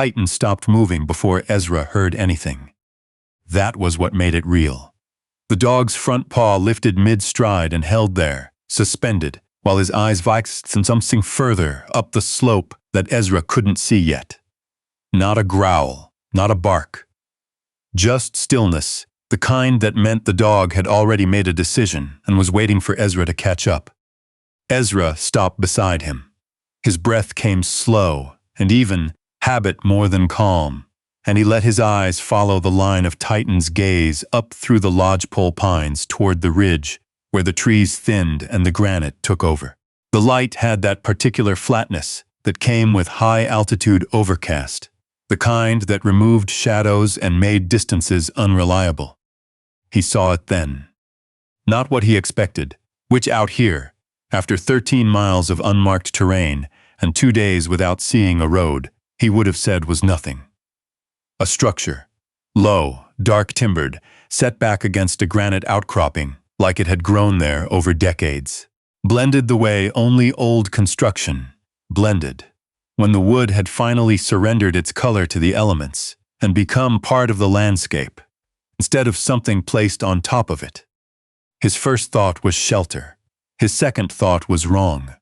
Titan stopped moving before Ezra heard anything. That was what made it real. The dog's front paw lifted mid-stride and held there, suspended, while his eyes fixed on something further up the slope that Ezra couldn't see yet. Not a growl, not a bark. Just stillness, the kind that meant the dog had already made a decision and was waiting for Ezra to catch up. Ezra stopped beside him. His breath came slow and even, habit more than calm, and he let his eyes follow the line of Titan's gaze up through the lodgepole pines toward the ridge where the trees thinned and the granite took over. The light had that particular flatness that came with high-altitude overcast, the kind that removed shadows and made distances unreliable. He saw it then. Not what he expected, which out here, after 13 miles of unmarked terrain and 2 days without seeing a road, he would have said was nothing. A structure, low, dark-timbered, set back against a granite outcropping, like it had grown there over decades. Blended the way only old construction blended, when the wood had finally surrendered its color to the elements and become part of the landscape, instead of something placed on top of it. His first thought was shelter. His second thought was wrong.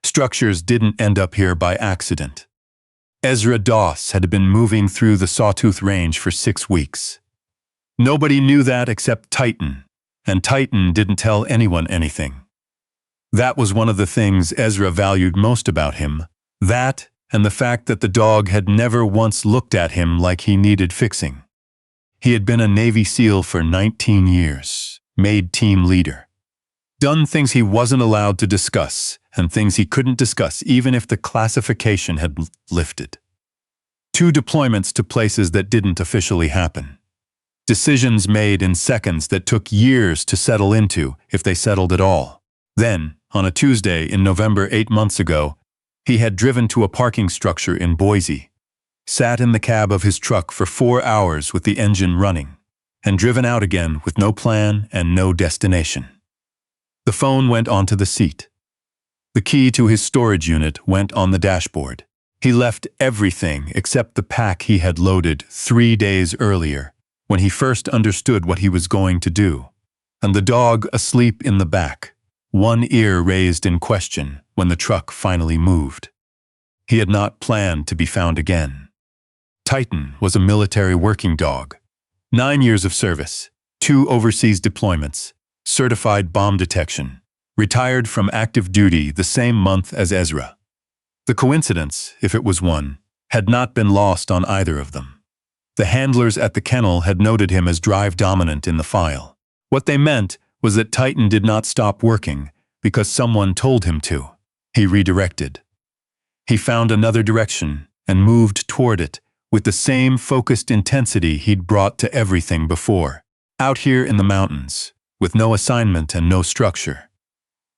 Structures didn't end up here by accident. Ezra Doss had been moving through the Sawtooth Range for 6 weeks. Nobody knew that except Titan, and Titan didn't tell anyone anything. That was one of the things Ezra valued most about him, that and the fact that the dog had never once looked at him like he needed fixing. He had been a Navy SEAL for 19 years, made team leader, done things he wasn't allowed to discuss, and things he couldn't discuss even if the classification had lifted. 2 deployments to places that didn't officially happen. Decisions made in seconds that took years to settle into, if they settled at all. Then, on a Tuesday in November 8 months ago, he had driven to a parking structure in Boise, sat in the cab of his truck for 4 hours with the engine running, and driven out again with no plan and no destination. The phone went onto the seat. The key to his storage unit went on the dashboard. He left everything except the pack he had loaded 3 days earlier, when he first understood what he was going to do, and the dog asleep in the back, one ear raised in question when the truck finally moved. He had not planned to be found again. Titan was a military working dog. 9 years of service, 2 overseas deployments, certified bomb detection, retired from active duty the same month as Ezra. The coincidence, if it was one, had not been lost on either of them. The handlers at the kennel had noted him as drive dominant in the file. What they meant was that Titan did not stop working because someone told him to. He redirected. He found another direction and moved toward it with the same focused intensity he'd brought to everything before. Out here in the mountains, with no assignment and no structure.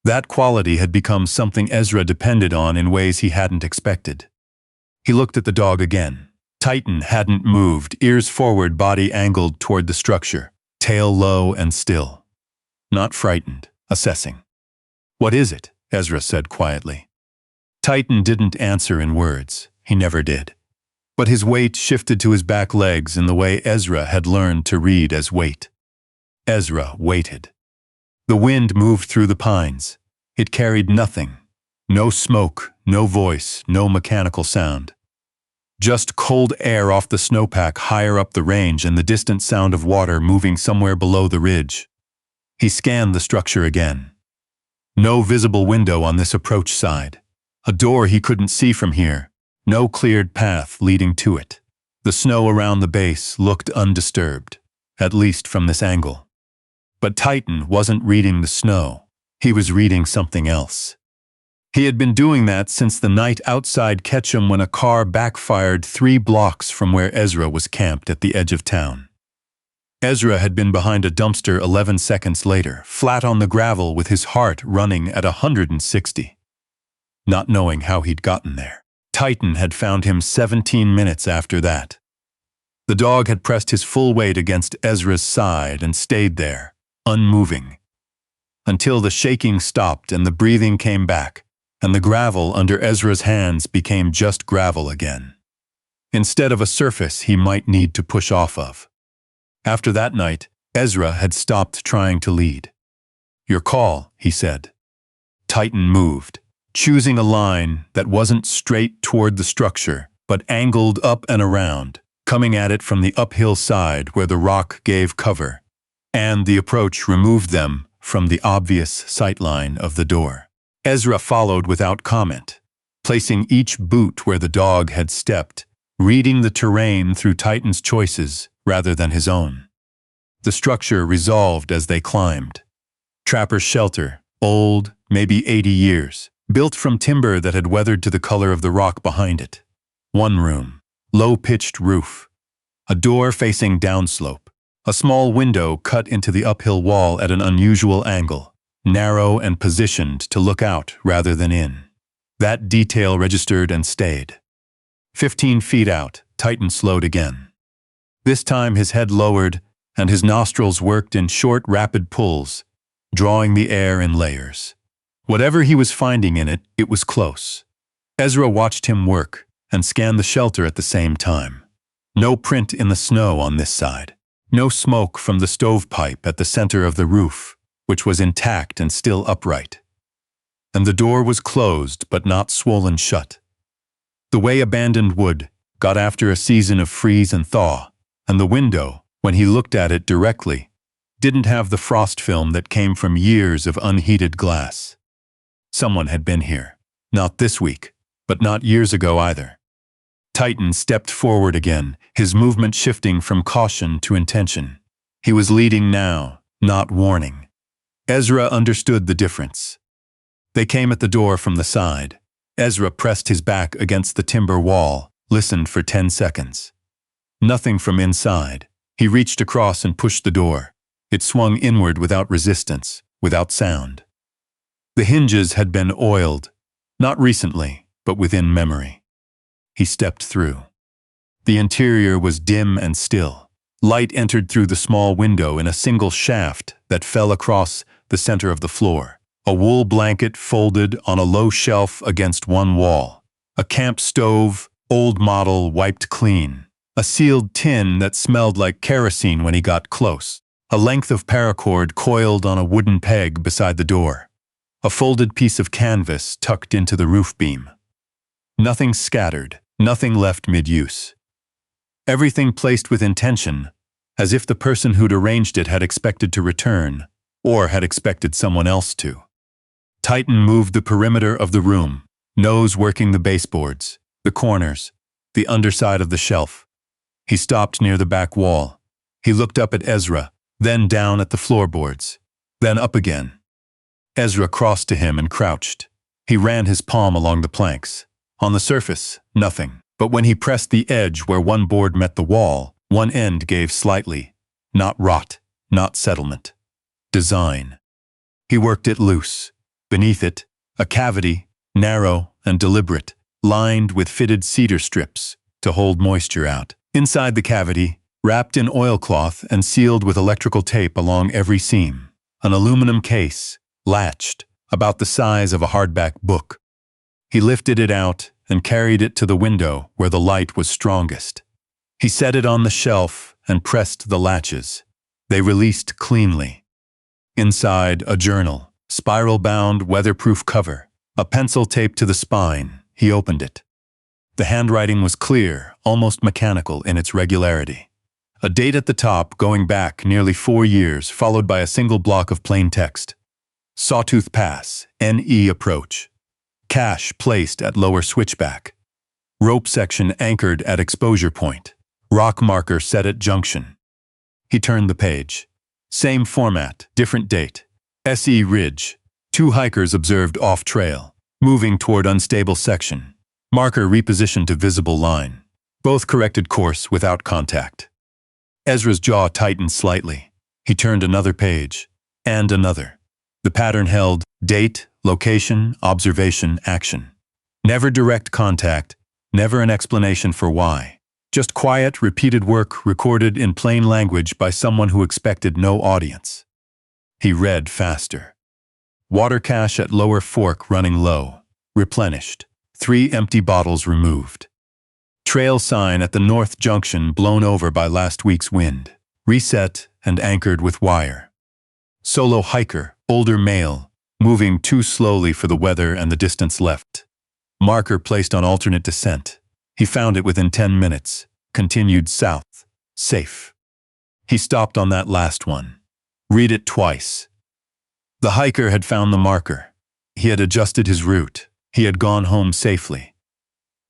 That quality had become something Ezra depended on in ways he hadn't expected. He looked at the dog again. Titan hadn't moved, ears forward, body angled toward the structure, tail low and still. Not frightened, assessing. "What is it?" Ezra said quietly. Titan didn't answer in words. He never did. But his weight shifted to his back legs in the way Ezra had learned to read as weight. Ezra waited. The wind moved through the pines. It carried nothing. No smoke, no voice, no mechanical sound. Just cold air off the snowpack higher up the range and the distant sound of water moving somewhere below the ridge. He scanned the structure again. No visible window on this approach side. A door he couldn't see from here. No cleared path leading to it. The snow around the base looked undisturbed, at least from this angle. But Titan wasn't reading the snow. He was reading something else. He had been doing that since the night outside Ketchum when a car backfired 3 blocks from where Ezra was camped at the edge of town. Ezra had been behind a dumpster 11 seconds later, flat on the gravel with his heart running at 160. Not knowing how he'd gotten there. Titan had found him 17 minutes after that. The dog had pressed his full weight against Ezra's side and stayed there, unmoving, until the shaking stopped and the breathing came back, and the gravel under Ezra's hands became just gravel again. instead of a surface he might need to push off of. After that night, Ezra had stopped trying to lead. "Your call," he said. Titan moved, choosing a line that wasn't straight toward the structure, but angled up and around, coming at it from the uphill side where the rock gave cover, and the approach removed them from the obvious sightline of the door. Ezra followed without comment, placing each boot where the dog had stepped, reading the terrain through Titan's choices rather than his own. The structure resolved as they climbed. Trapper's shelter, old, maybe 80 years, built from timber that had weathered to the color of the rock behind it. One room, low-pitched roof, a door facing downslope, a small window cut into the uphill wall at an unusual angle, narrow and positioned to look out rather than in. That detail registered and stayed. 15 feet out, Titan slowed again. This time his head lowered and his nostrils worked in short, rapid pulls, drawing the air in layers. Whatever he was finding in it, it was close. Ezra watched him work and scanned the shelter at the same time. No print in the snow on this side. No smoke from the stovepipe at the center of the roof, which was intact and still upright. And the door was closed but not swollen shut. The way abandoned wood got after a season of freeze and thaw, and the window, when he looked at it directly, didn't have the frost film that came from years of unheated glass. Someone had been here. Not this week, but not years ago either. Titan stepped forward again, his movement shifting from caution to intention. He was leading now, not warning. Ezra understood the difference. They came at the door from the side. Ezra pressed his back against the timber wall, listened for 10 seconds. Nothing from inside. He reached across and pushed the door. It swung inward without resistance, without sound. The hinges had been oiled, not recently, but within memory. He stepped through. The interior was dim and still. Light entered through the small window in a single shaft that fell across the center of the floor. A wool blanket folded on a low shelf against one wall. A camp stove, old model, wiped clean. A sealed tin that smelled like kerosene when he got close. A length of paracord coiled on a wooden peg beside the door. A folded piece of canvas tucked into the roof beam. Nothing scattered, nothing left mid-use. Everything placed with intention, as if the person who'd arranged it had expected to return, or had expected someone else to. Titan moved the perimeter of the room, nose working the baseboards, the corners, the underside of the shelf. He stopped near the back wall. He looked up at Ezra, then down at the floorboards, then up again. Ezra crossed to him and crouched. He ran his palm along the planks. On the surface, nothing. But when he pressed the edge where one board met the wall, one end gave slightly. Not rot, not settlement. Design. He worked it loose. Beneath it, a cavity, narrow and deliberate, lined with fitted cedar strips to hold moisture out. Inside the cavity, wrapped in oilcloth and sealed with electrical tape along every seam, an aluminum case, latched, about the size of a hardback book. He lifted it out and carried it to the window where the light was strongest. He set it on the shelf and pressed the latches. They released cleanly. Inside, a journal, spiral-bound, weatherproof cover, a pencil taped to the spine. He opened it. The handwriting was clear, almost mechanical in its regularity. A date at the top going back nearly 4 years, followed by a single block of plain text. Sawtooth Pass, NE approach. Cache placed at lower switchback. Rope section anchored at exposure point. Rock marker set at junction. He turned the page. Same format, different date. SE Ridge. 2 hikers observed off-trail, moving toward unstable section. Marker repositioned to visible line. Both corrected course without contact. Ezra's jaw tightened slightly. He turned another page, and another. The pattern held date, location, observation, action. Never direct contact, never an explanation for why. Just quiet, repeated work recorded in plain language by someone who expected no audience. He read faster. Water cache at lower fork running low. Replenished. 3 empty bottles removed. Trail sign at the north junction blown over by last week's wind. Reset and anchored with wire. Solo hiker, older male, moving too slowly for the weather and the distance left. Marker placed on alternate descent. He found it within 10 minutes. Continued south. Safe. He stopped on that last one. Read it twice. The hiker had found the marker. He had adjusted his route. He had gone home safely.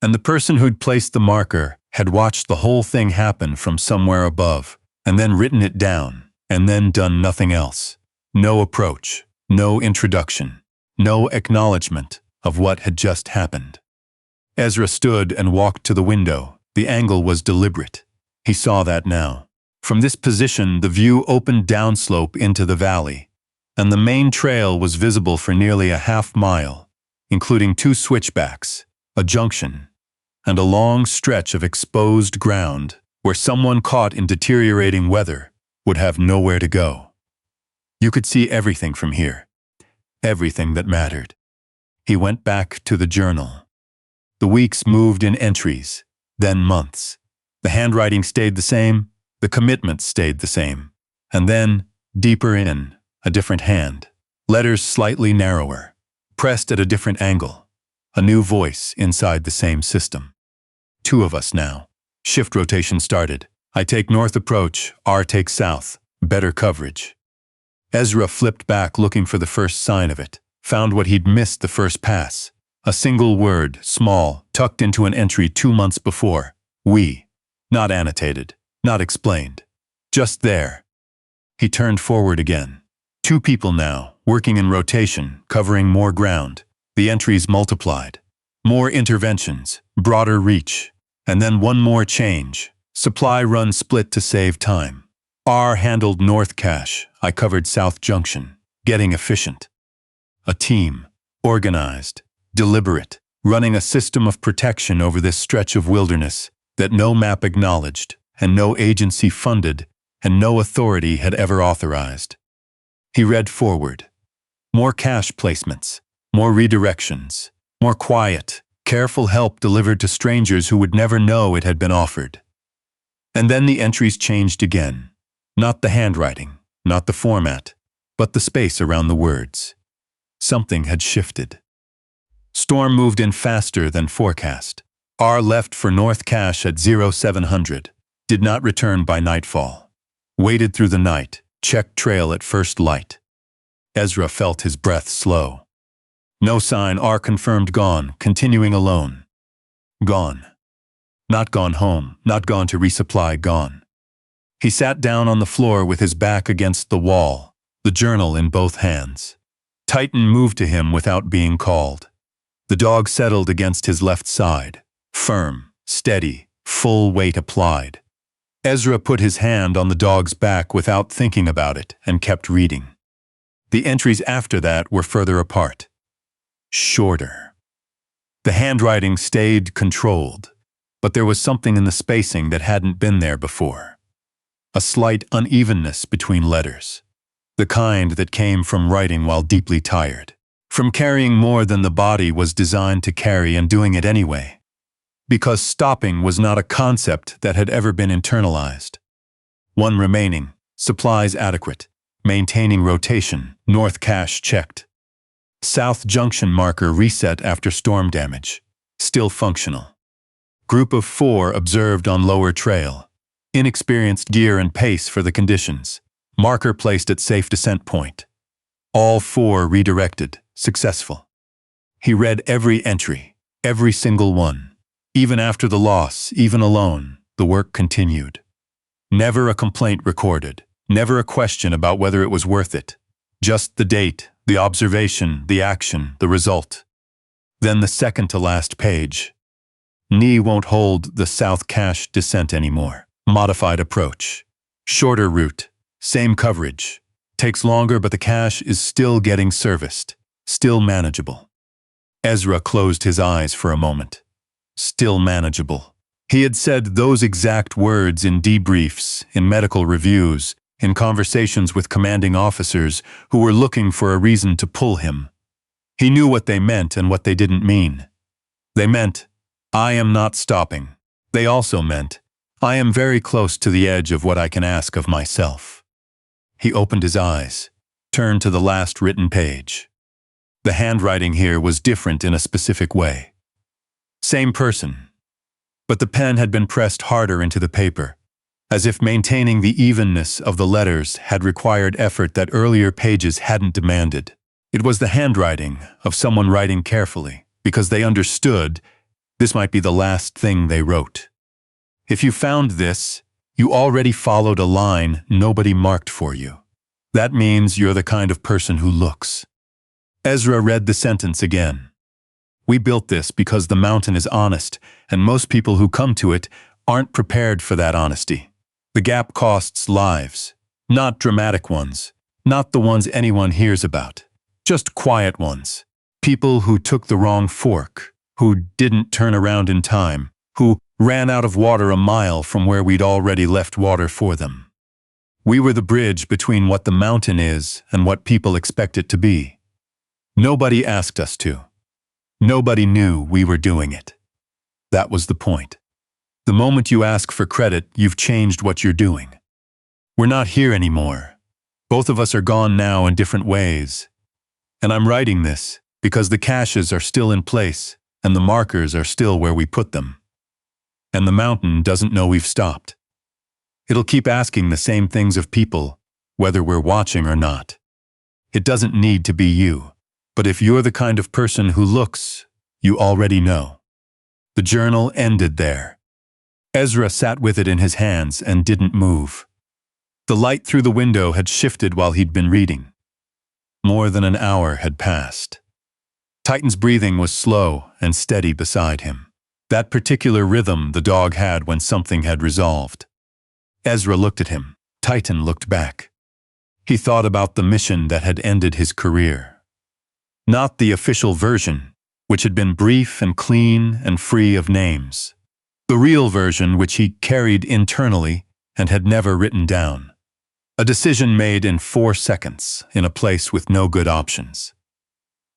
And the person who'd placed the marker had watched the whole thing happen from somewhere above, and then written it down, and then done nothing else. No approach, no introduction, no acknowledgement of what had just happened. Ezra stood and walked to the window. The angle was deliberate. He saw that now. From this position, the view opened downslope into the valley, and the main trail was visible for nearly a half-mile, including 2 switchbacks, a junction, and a long stretch of exposed ground where someone caught in deteriorating weather would have nowhere to go. You could see everything from here, everything that mattered. He went back to the journal. The weeks moved in entries, then months. The handwriting stayed the same, the commitment stayed the same, and then, deeper in, a different hand. Letters slightly narrower, pressed at a different angle. A new voice inside the same system. 2 of us now. Shift rotation started. I take north approach, R takes south. Better coverage. Ezra flipped back looking for the first sign of it. Found what he'd missed the first pass. A single word, small, tucked into an entry 2 months before. We. Not annotated. Not explained. Just there. He turned forward again. 2 people now, working in rotation, covering more ground. The entries multiplied. More interventions, broader reach. And then one more change. Supply run split to save time. R handled North Cache. I covered South Junction. Getting efficient. A team. Organized. Deliberate. Running a system of protection over this stretch of wilderness that no map acknowledged, and no agency funded, and no authority had ever authorized. He read forward. More cache placements. More redirections. More quiet, careful help delivered to strangers who would never know it had been offered. And then the entries changed again. Not the handwriting, not the format, but the space around the words. Something had shifted. Storm moved in faster than forecast. R left for North Cache at 0700. Did not return by nightfall. Waited through the night. Checked trail at first light. Ezra felt his breath slow. No sign. R confirmed gone, continuing alone. Gone. Not gone home, not gone to resupply, gone. He sat down on the floor with his back against the wall, the journal in both hands. Titan moved to him without being called. The dog settled against his left side, firm, steady, full weight applied. Ezra put his hand on the dog's back without thinking about it and kept reading. The entries after that were further apart. Shorter. The handwriting stayed controlled, but there was something in the spacing that hadn't been there before. A slight unevenness between letters. The kind that came from writing while deeply tired. From carrying more than the body was designed to carry and doing it anyway. Because stopping was not a concept that had ever been internalized. 1 remaining, supplies adequate, maintaining rotation, North Cache checked. South Junction marker reset after storm damage, still functional. Group of 4 observed on lower trail. Inexperienced gear and pace for the conditions. Marker placed at safe descent point. All 4 redirected, successful. He read every entry, every single one. Even after the loss, even alone, the work continued. Never a complaint recorded, never a question about whether it was worth it. Just the date, the observation, the action, the result. Then the second to last page. Knee won't hold the South Cache descent anymore. Modified approach. Shorter route. Same coverage. Takes longer, but the cache is still getting serviced. Still manageable. Ezra closed his eyes for a moment. Still manageable. He had said those exact words in debriefs, in medical reviews, in conversations with commanding officers who were looking for a reason to pull him. He knew what they meant and what they didn't mean. They meant, I am not stopping. They also meant, I am very close to the edge of what I can ask of myself. He opened his eyes, turned to the last written page. The handwriting here was different in a specific way. Same person, but the pen had been pressed harder into the paper, as if maintaining the evenness of the letters had required effort that earlier pages hadn't demanded. It was the handwriting of someone writing carefully, because they understood this might be the last thing they wrote. If you found this, you already followed a line nobody marked for you. That means you're the kind of person who looks. Ezra read the sentence again. We built this because the mountain is honest, and most people who come to it aren't prepared for that honesty. The gap costs lives, not dramatic ones, not the ones anyone hears about, just quiet ones. People who took the wrong fork, who didn't turn around in time, who ran out of water a mile from where we'd already left water for them. We were the bridge between what the mountain is and what people expect it to be. Nobody asked us to. Nobody knew we were doing it. That was the point. The moment you ask for credit, you've changed what you're doing. We're not here anymore. Both of us are gone now in different ways. And I'm writing this because the caches are still in place and the markers are still where we put them. And the mountain doesn't know we've stopped. It'll keep asking the same things of people, whether we're watching or not. It doesn't need to be you. But if you're the kind of person who looks, you already know. The journal ended there. Ezra sat with it in his hands and didn't move. The light through the window had shifted while he'd been reading. More than an hour had passed. Titan's breathing was slow and steady beside him. That particular rhythm the dog had when something had resolved. Ezra looked at him. Titan looked back. He thought about the mission that had ended his career. Not the official version, which had been brief and clean and free of names. The real version which he carried internally and had never written down. A decision made in 4 seconds in a place with no good options.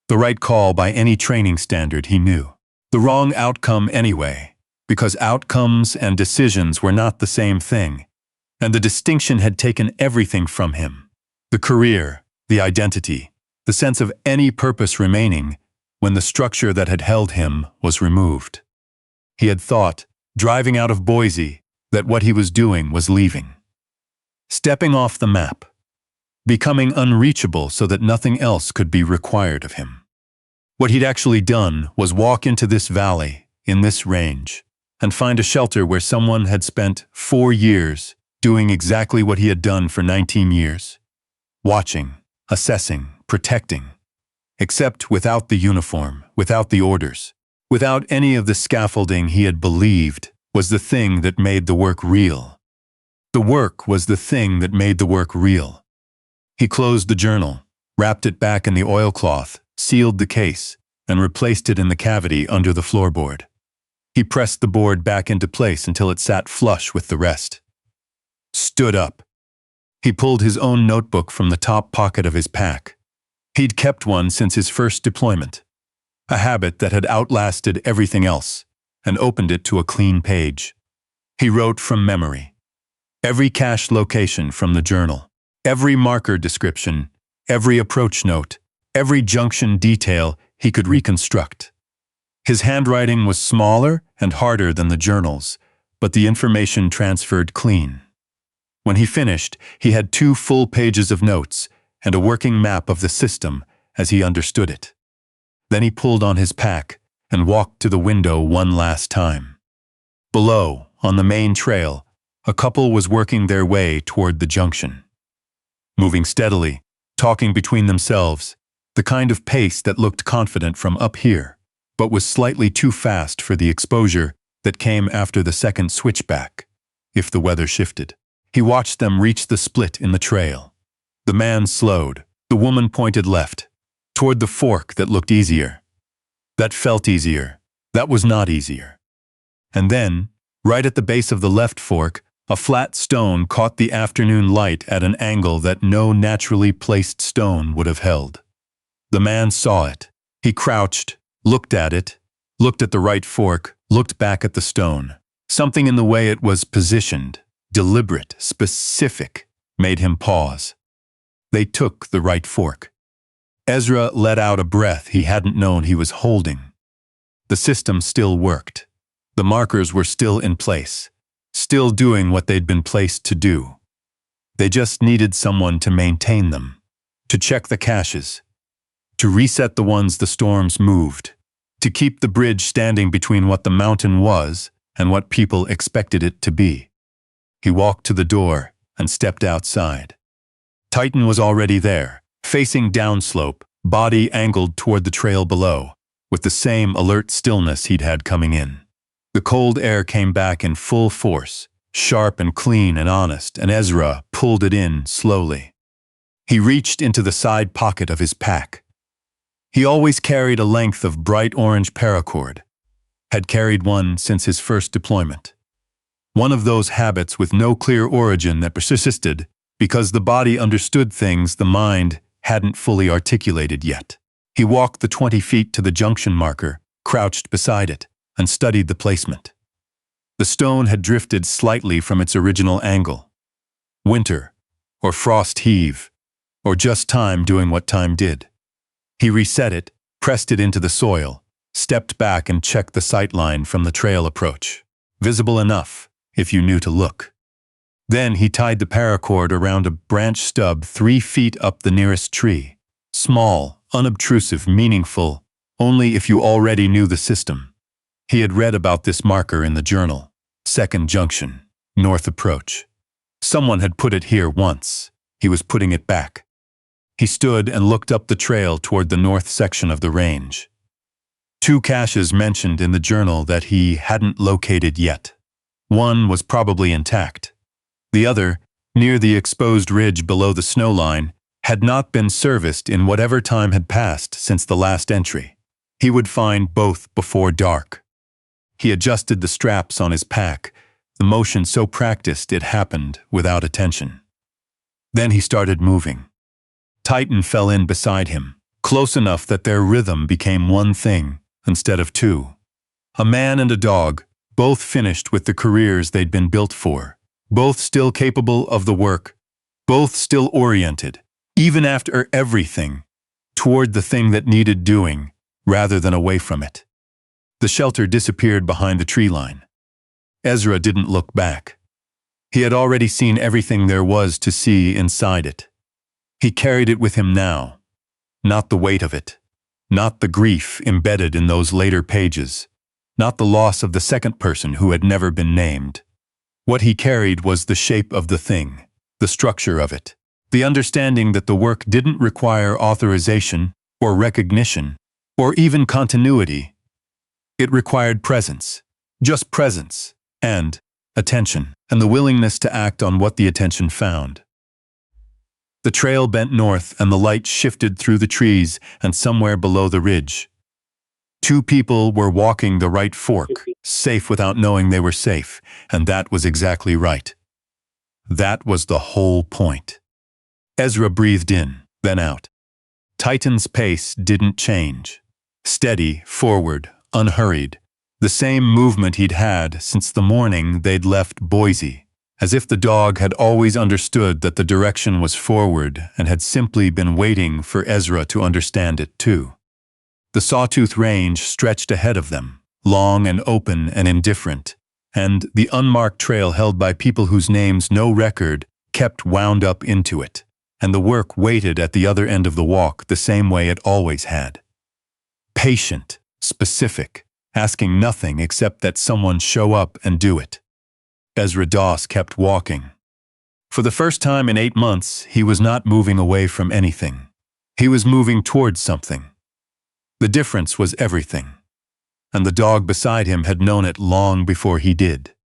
The right call by any training standard he knew. The wrong outcome anyway, because outcomes and decisions were not the same thing, and the distinction had taken everything from him. The career, the identity, the sense of any purpose remaining when the structure that had held him was removed. He had thought, driving out of Boise, that what he was doing was leaving. Stepping off the map. Becoming unreachable so that nothing else could be required of him. What he'd actually done was walk into this valley, in this range, and find a shelter where someone had spent 4 years doing exactly what he had done for 19 years. Watching, assessing, protecting. Except without the uniform, without the orders, without any of the scaffolding he had believed was the thing that made the work real. The work was the thing that made the work real. He closed the journal, wrapped it back in the oilcloth, sealed the case, and replaced it in the cavity under the floorboard. He pressed the board back into place until it sat flush with the rest. Stood up. He pulled his own notebook from the top pocket of his pack. He'd kept one since his first deployment, a habit that had outlasted everything else, and opened it to a clean page. He wrote from memory. Every cache location from the journal, every marker description, every approach note, every junction detail he could reconstruct. His handwriting was smaller and harder than the journal's, but the information transferred clean. When he finished, he had 2 full pages of notes and a working map of the system as he understood it. Then he pulled on his pack and walked to the window one last time. Below, on the main trail, a couple was working their way toward the junction. Moving steadily, talking between themselves, the kind of pace that looked confident from up here, but was slightly too fast for the exposure that came after the second switchback, if the weather shifted. He watched them reach the split in the trail. The man slowed. The woman pointed left, toward the fork that looked easier. That felt easier. That was not easier. And then, right at the base of the left fork, a flat stone caught the afternoon light at an angle that no naturally placed stone would have held. The man saw it. He crouched, looked at it, looked at the right fork, looked back at the stone. Something in the way it was positioned, deliberate, specific, made him pause. They took the right fork. Ezra let out a breath he hadn't known he was holding. The system still worked. The markers were still in place, still doing what they'd been placed to do. They just needed someone to maintain them, to check the caches, to reset the ones the storms moved, to keep the bridge standing between what the mountain was and what people expected it to be. He walked to the door and stepped outside. Titan was already there, facing downslope, body angled toward the trail below, with the same alert stillness he'd had coming in. The cold air came back in full force, sharp and clean and honest, and Ezra pulled it in slowly. He reached into the side pocket of his pack. He always carried a length of bright orange paracord, had carried one since his first deployment. One of those habits with no clear origin that persisted because the body understood things the mind hadn't fully articulated yet. He walked the 20 feet to the junction marker, crouched beside it, and studied the placement. The stone had drifted slightly from its original angle. Winter, or frost heave, or just time doing what time did. He reset it, pressed it into the soil, stepped back and checked the sightline from the trail approach. Visible enough, if you knew to look. Then he tied the paracord around a branch stub 3 feet up the nearest tree. Small, unobtrusive, meaningful, only if you already knew the system. He had read about this marker in the journal. Second junction, north approach. Someone had put it here once. He was putting it back. He stood and looked up the trail toward the north section of the range. 2 caches mentioned in the journal that he hadn't located yet. One was probably intact. The other, near the exposed ridge below the snowline, had not been serviced in whatever time had passed since the last entry. He would find both before dark. He adjusted the straps on his pack, the motion so practiced it happened without attention. Then he started moving. Titan fell in beside him, close enough that their rhythm became one thing instead of two. A man and a dog, both finished with the careers they'd been built for, both still capable of the work, both still oriented, even after everything, toward the thing that needed doing, rather than away from it. The shelter disappeared behind the tree line. Ezra didn't look back. He had already seen everything there was to see inside it. He carried it with him now. Not the weight of it. Not the grief embedded in those later pages. Not the loss of the second person who had never been named. What he carried was the shape of the thing, the structure of it, the understanding that the work didn't require authorization or recognition or even continuity. It required presence, just presence, and attention, and the willingness to act on what the attention found. The trail bent north and the light shifted through the trees and somewhere below the ridge. 2 people were walking the right fork, safe without knowing they were safe, and that was exactly right. That was the whole point. Ezra breathed in, then out. Titan's pace didn't change. Steady, forward, unhurried. The same movement he'd had since the morning they'd left Boise, as if the dog had always understood that the direction was forward and had simply been waiting for Ezra to understand it too. The Sawtooth Range stretched ahead of them, long and open and indifferent, and the unmarked trail held by people whose names no record kept wound up into it, and the work waited at the other end of the walk the same way it always had. Patient, specific, asking nothing except that someone show up and do it. Ezra Doss kept walking. For the first time in 8 months, he was not moving away from anything. He was moving towards something. The difference was everything, and the dog beside him had known it long before he did.